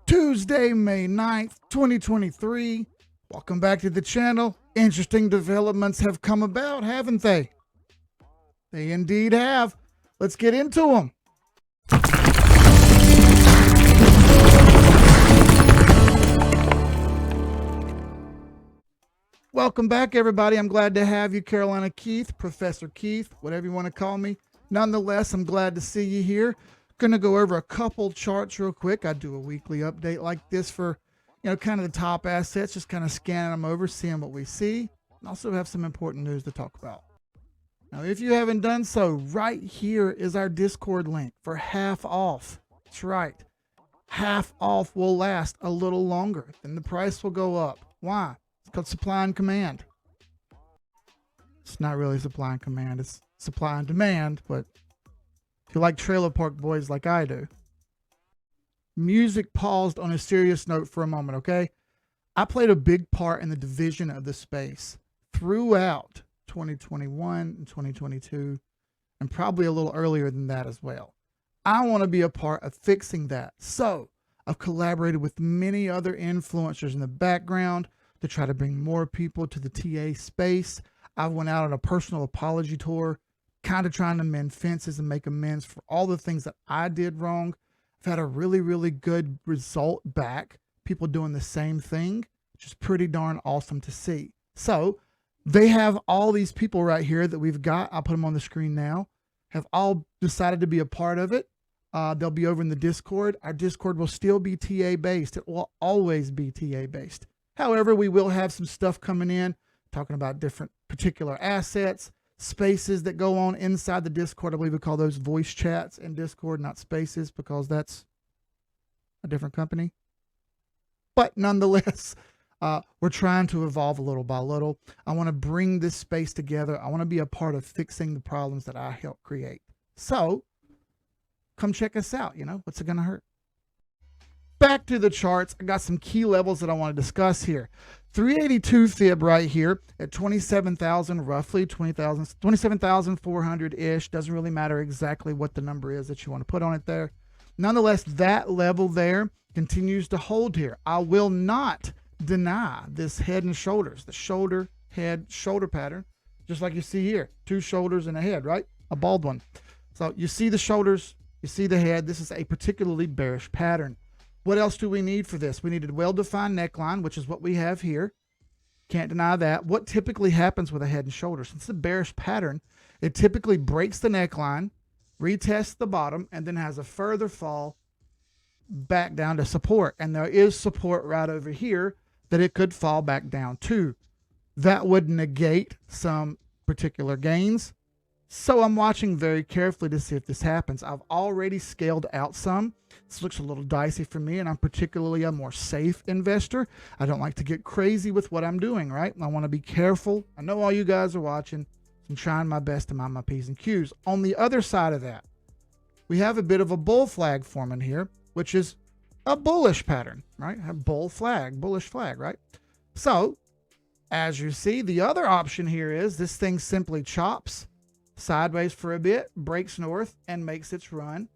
Tuesday, May 9th, 2023. Welcome back to the channel. Interesting developments have come about, haven't they? They indeed have. Let's get into them. Welcome back, everybody. I'm glad to have you, Carolina Keith, Professor Keith, whatever you want to call me. Nonetheless, I'm glad to see you here. Going to go over a couple charts real quick. I do a weekly update like this for, kind of the top assets, just kind of scanning them over, seeing what we see, and also have some important news to talk about. Now, if you haven't done so, right here is our Discord link for half off. That's right. Half off will last a little longer, then the price will go up. Why? It's called supply and command. It's not really supply and command. It's supply and demand, but if you like Trailer Park Boys like I do. Music paused on a serious note for a moment, okay? I played a big part in the division of the space throughout 2021 and 2022, and probably a little earlier than that as well. I want to be a part of fixing that. So I've collaborated with many other influencers in the background to try to bring more people to the TA space. I went out on a personal apology tour, kind of trying to mend fences and make amends for all the things that I did wrong. I've had a really, really good result back. People doing the same thing, which is pretty darn awesome to see. So they have all these people right here that we've got. I'll put them on the screen now. Have all decided to be a part of it. They'll be over in the Discord. Our Discord will still be TA based. It will always be TA based. However, we will have some stuff coming in, talking about different particular assets, spaces that go on inside the Discord. I believe we call those voice chats in Discord, not spaces, because that's a different company. But nonetheless, we're trying to evolve a little by little. I want to bring this space together. I want to be a part of fixing the problems that I help create. So come check us out. What's it going to hurt? Back to the charts. I got some key levels that I want to discuss here. 382 fib right here at 27,000, roughly 27,400-ish. Doesn't really matter exactly what the number is that you want to put on it there. Nonetheless, that level there continues to hold here. I will not deny this head and shoulders, the shoulder, head, shoulder pattern, just like you see here. Two shoulders and a head, right? A bald one. So you see the shoulders, you see the head. This is a particularly bearish pattern. What else do we need for this? We need a well-defined neckline, which is what we have here. Can't deny that. What typically happens with a head and shoulders? Since it's a bearish pattern, it typically breaks the neckline, retests the bottom, and then has a further fall back down to support. And there is support right over here that it could fall back down to. That would negate some particular gains. So I'm watching very carefully to see if this happens. I've already scaled out some. This looks a little dicey for me, and I'm particularly a more safe investor. I don't like to get crazy with what I'm doing, right? I want to be careful. I know all you guys are watching. I'm trying my best to mind my P's and Q's. On the other side of that, we have a bit of a bull flag forming here, which is a bullish pattern, right? A bull flag, bullish flag, right? So, as you see, the other option here is this thing simply chops sideways for a bit, breaks north, and makes its run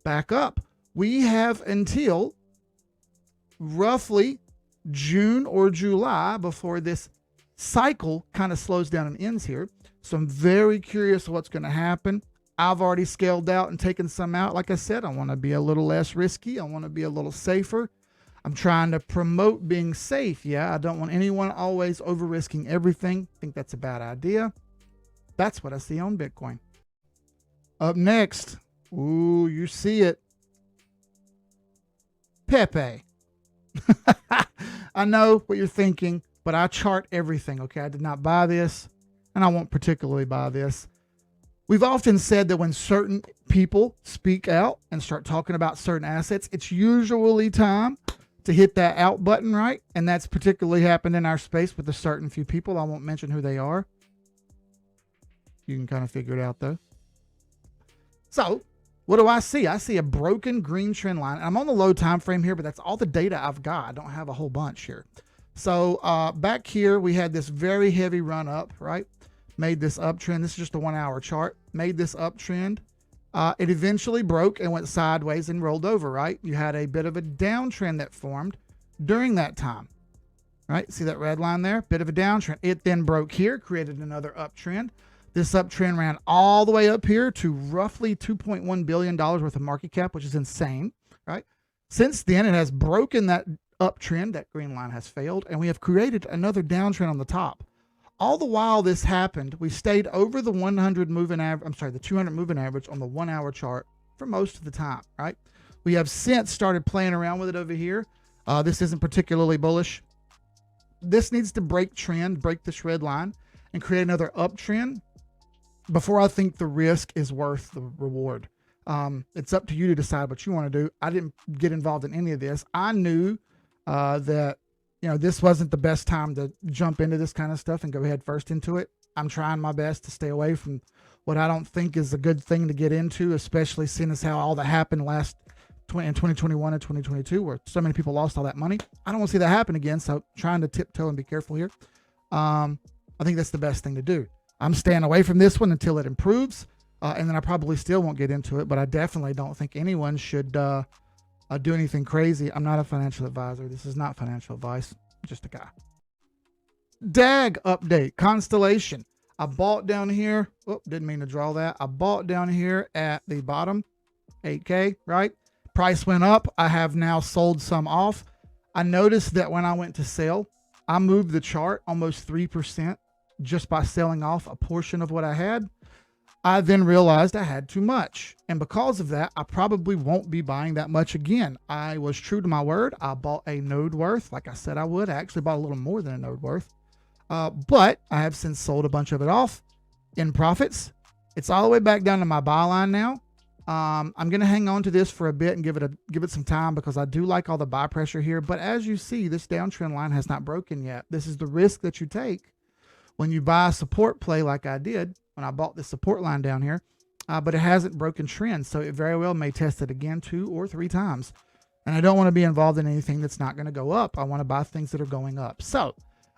back up. We have until roughly June or July before this cycle kind of slows down and ends here. So I'm very curious what's going to happen. I've already scaled out and taken some out. Like I said, I want to be a little less risky. I want to be a little safer. I'm trying to promote being safe. Yeah, I don't want anyone always over risking everything. I think that's a bad idea. That's what I see on Bitcoin. Up next, ooh, you see it. PEPE. I know what you're thinking, but I chart everything, okay? I did not buy this, and I won't particularly buy this. We've often said that when certain people speak out and start talking about certain assets, it's usually time to hit that out button, right? And that's particularly happened in our space with a certain few people. I won't mention who they are. You can kind of figure it out though. So what do I see? I see a broken green trend line. I'm on the low time frame here, but that's all the data I've got. I don't have a whole bunch here. So back here, we had this very heavy run up, right? Made this uptrend. This is just a 1 hour chart. Made this uptrend. It eventually broke and went sideways and rolled over, right? You had a bit of a downtrend that formed during that time, right? See that red line there? Bit of a downtrend. It then broke here, created another uptrend. This uptrend ran all the way up here to roughly $2.1 billion worth of market cap, which is insane, right? Since then, it has broken that uptrend. That green line has failed, and we have created another downtrend on the top. All the while this happened, we stayed over the 100 moving average, the 200 moving average on the 1 hour chart for most of the time, right? We have since started playing around with it over here. This isn't particularly bullish. This needs to break trend, break this red line, and create another uptrend before I think the risk is worth the reward. It's up to you to decide what you want to do. I didn't get involved in any of this. I knew that, this wasn't the best time to jump into this kind of stuff and go head first into it. I'm trying my best to stay away from what I don't think is a good thing to get into, especially seeing as how all that happened in 2021 and 2022, where so many people lost all that money. I don't want to see that happen again, so trying to tiptoe and be careful here. I think that's the best thing to do. I'm staying away from this one until it improves, and then I probably still won't get into it, but I definitely don't think anyone should do anything crazy. I'm not a financial advisor. This is not financial advice. I'm just a guy. DAG update, Constellation. I bought down here. Oh, didn't mean to draw that. I bought down here at the bottom, 8K, right? Price went up. I have now sold some off. I noticed that when I went to sell, I moved the chart almost 3% just by selling off a portion of what I had. I then realized I had too much. And because of that, I probably won't be buying that much again. I was true to my word. I bought a node worth like I said I would. I actually bought a little more than a node worth. But I have since sold a bunch of it off in profits. It's all the way back down to my buy line now. I'm going to hang on to this for a bit and give it some time because I do like all the buy pressure here. But as you see, this downtrend line has not broken yet. This is the risk that you take when you buy a support play like I did when I bought this support line down here, but it hasn't broken trend. So it very well may test it again 2 or 3 times. And I don't want to be involved in anything that's not going to go up. I want to buy things that are going up. So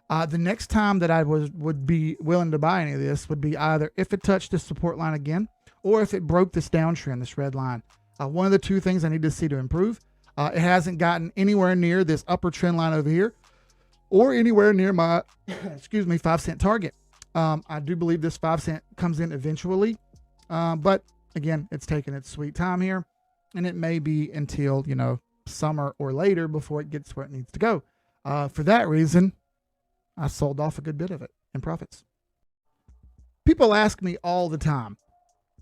the next time that I would be willing to buy any of this would be either if it touched this support line again, or if it broke this downtrend, this red line. One of the 2 things I need to see to improve. It hasn't gotten anywhere near this upper trend line over here, or anywhere near my, 5-cent target. I do believe this 5 cent comes in eventually, but again, it's taking its sweet time here, and it may be until, summer or later before it gets where it needs to go. For that reason, I sold off a good bit of it in profits. People ask me all the time,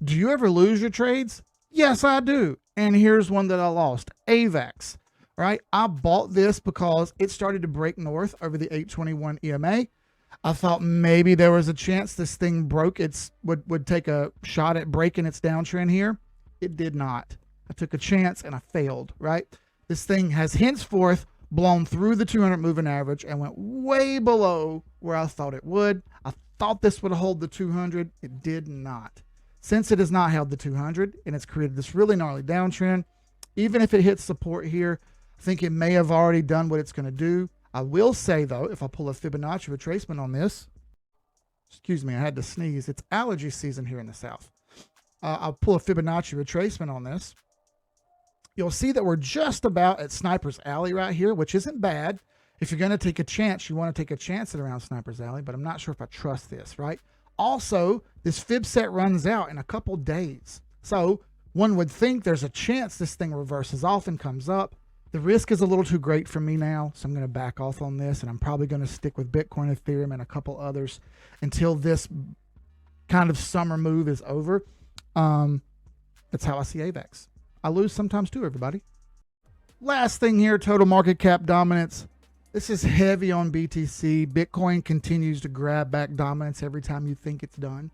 do you ever lose your trades? Yes, I do. And here's one that I lost, AVAX, right? I bought this because it started to break north over the 821 EMA. I thought maybe there was a chance this thing broke. Would take a shot at breaking its downtrend here. It did not. I took a chance and I failed, right? This thing has henceforth blown through the 200 moving average and went way below where I thought it would. I thought this would hold the 200. It did not. Since it has not held the 200 and it's created this really gnarly downtrend, even if it hits support here, I think it may have already done what it's going to do. I will say, though, if I pull a Fibonacci retracement on this, excuse me, I had to sneeze. It's allergy season here in the South. I'll pull a Fibonacci retracement on this. You'll see that we're just about at Sniper's Alley right here, which isn't bad. If you're going to take a chance, you want to take a chance at around Sniper's Alley, but I'm not sure if I trust this, right? Also, this fib set runs out in a couple days. So one would think there's a chance this thing reverses off and comes up. The risk is a little too great for me now, so I'm going to back off on this, and I'm probably going to stick with Bitcoin, Ethereum, and a couple others until this kind of summer move is over. That's how I see AVAX. I lose sometimes too, everybody. Last thing here, total market cap dominance. This is heavy on BTC. Bitcoin continues to grab back dominance every time you think it's done,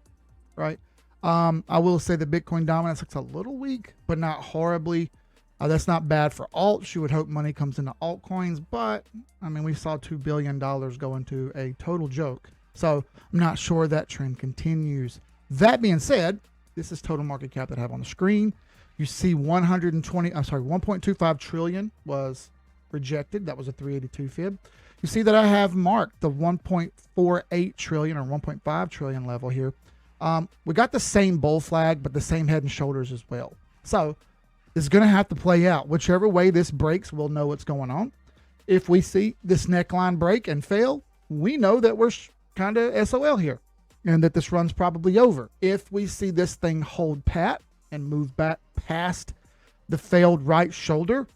right? I will say the Bitcoin dominance looks a little weak, but not horribly. That's not bad for alts. You would hope money comes into altcoins, but I mean, we saw $2 billion go into a total joke. So I'm not sure that trend continues. That being said, this is total market cap that I have on the screen. You see 1.25 trillion was rejected. That was a 382 fib. You see that I have marked the 1.48 trillion or 1.5 trillion level here We got the same bull flag, but the same head and shoulders as well. So it's going to have to play out. Whichever way this breaks, we'll know what's going on. If we see this neckline break and fail, we know that we're kind of SOL here and that this run's probably over. If we see this thing hold pat and move back past the failed right shoulder,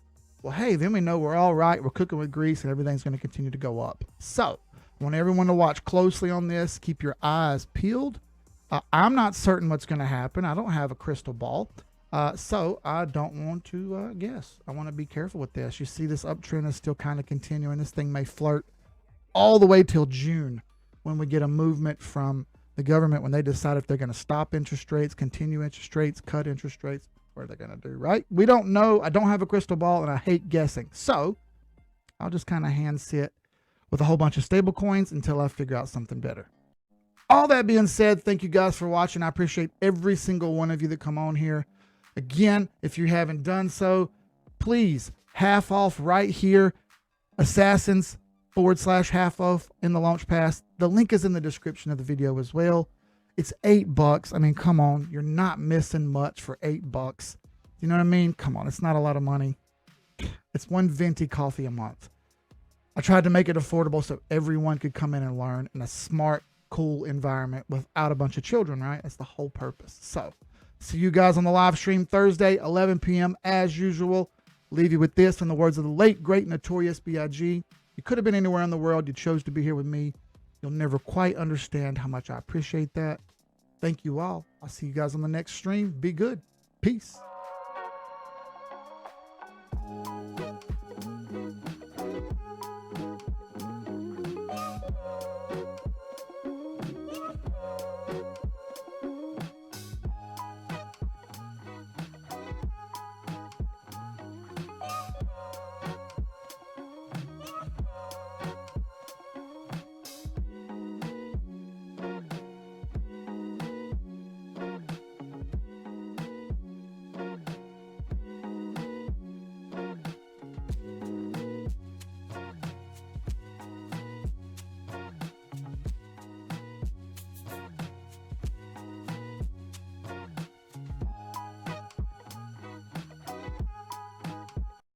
well, hey, then we know we're all right. We're cooking with grease and everything's going to continue to go up. So I want everyone to watch closely on this. Keep your eyes peeled. I'm not certain what's going to happen. I don't have a crystal ball. So I don't want to guess. I want to be careful with this. You see this uptrend is still kind of continuing. This thing may flirt all the way till June when we get a movement from the government when they decide if they're going to stop interest rates, continue interest rates, cut interest rates. What are they going to do, right? We don't know. I don't have a crystal ball and I hate guessing. So I'll just kind of hand sit with a whole bunch of stable coins until I figure out something better. All that being said, thank you guys for watching. I appreciate every single one of you that come on here. Again, if you haven't done so, please half off right here, Assassins /half off in the launch pass. The link is in the description of the video as well. It's $8. I mean, come on, you're not missing much for $8. You know what I mean? Come on, it's not a lot of money. It's one venti coffee a month. I tried to make it affordable so everyone could come in and learn in a smart, cool environment without a bunch of children, right? That's the whole purpose. So see you guys on the live stream Thursday, 11 p.m. as usual. Leave you with this in the words of the late, great, notorious B.I.G. You could have been anywhere in the world. You chose to be here with me. You'll never quite understand how much I appreciate that. Thank you all. I'll see you guys on the next stream. Be good. Peace.